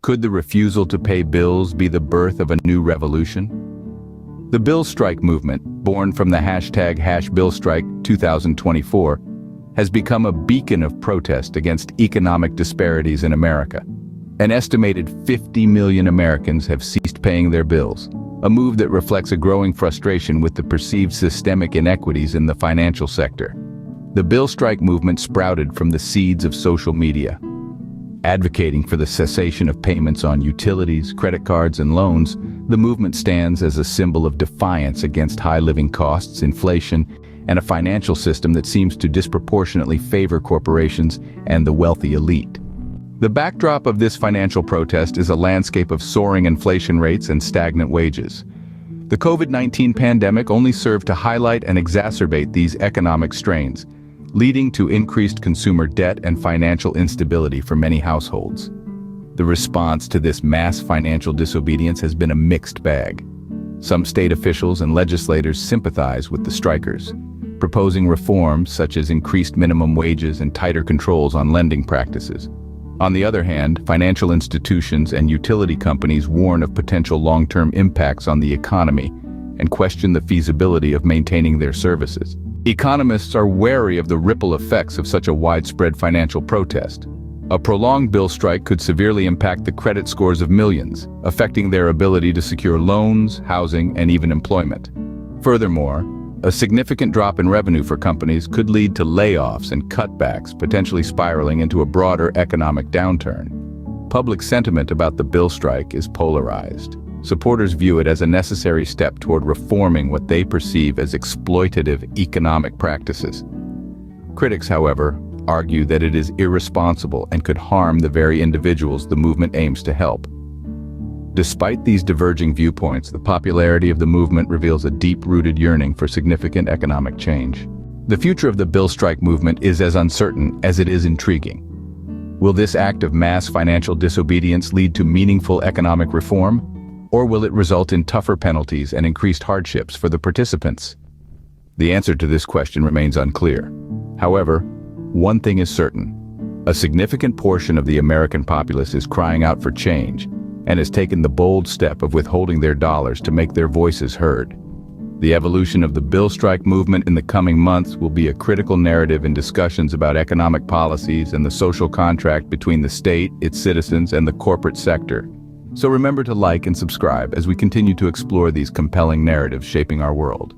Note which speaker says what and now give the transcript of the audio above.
Speaker 1: Could the refusal to pay bills be the birth of a new revolution? The Bill Strike movement, born from the hashtag #BillStrike2024, has become a beacon of protest against economic disparities in America. An estimated 50 million Americans have ceased paying their bills, a move that reflects a growing frustration with the perceived systemic inequities in the financial sector. The Bill Strike movement sprouted from the seeds of social media. Advocating for the cessation of payments on utilities, credit cards, and loans, the movement stands as a symbol of defiance against high living costs, inflation, and a financial system that seems to disproportionately favor corporations and the wealthy elite. The backdrop of this financial protest is a landscape of soaring inflation rates and stagnant wages. The COVID-19 pandemic only served to highlight and exacerbate these economic strains, leading to increased consumer debt and financial instability for many households. The response to this mass financial disobedience has been a mixed bag. Some state officials and legislators sympathize with the strikers, proposing reforms such as increased minimum wages and tighter controls on lending practices. On the other hand, financial institutions and utility companies warn of potential long-term impacts on the economy and question the feasibility of maintaining their services. Economists are wary of the ripple effects of such a widespread financial protest. A prolonged bill strike could severely impact the credit scores of millions, affecting their ability to secure loans, housing, and even employment. Furthermore, a significant drop in revenue for companies could lead to layoffs and cutbacks, potentially spiraling into a broader economic downturn. Public sentiment about the bill strike is polarized. Supporters view it as a necessary step toward reforming what they perceive as exploitative economic practices. Critics, however, argue that it is irresponsible and could harm the very individuals the movement aims to help. Despite these diverging viewpoints, the popularity of the movement reveals a deep-rooted yearning for significant economic change. The future of the bill strike movement is as uncertain as it is intriguing. Will this act of mass financial disobedience lead to meaningful economic reform? Or will it result in tougher penalties and increased hardships for the participants? The answer to this question remains unclear. However, one thing is certain. A significant portion of the American populace is crying out for change and has taken the bold step of withholding their dollars to make their voices heard. The evolution of the bill strike movement in the coming months will be a critical narrative in discussions about economic policies and the social contract between the state, its citizens, and the corporate sector. So remember to like and subscribe as we continue to explore these compelling narratives shaping our world.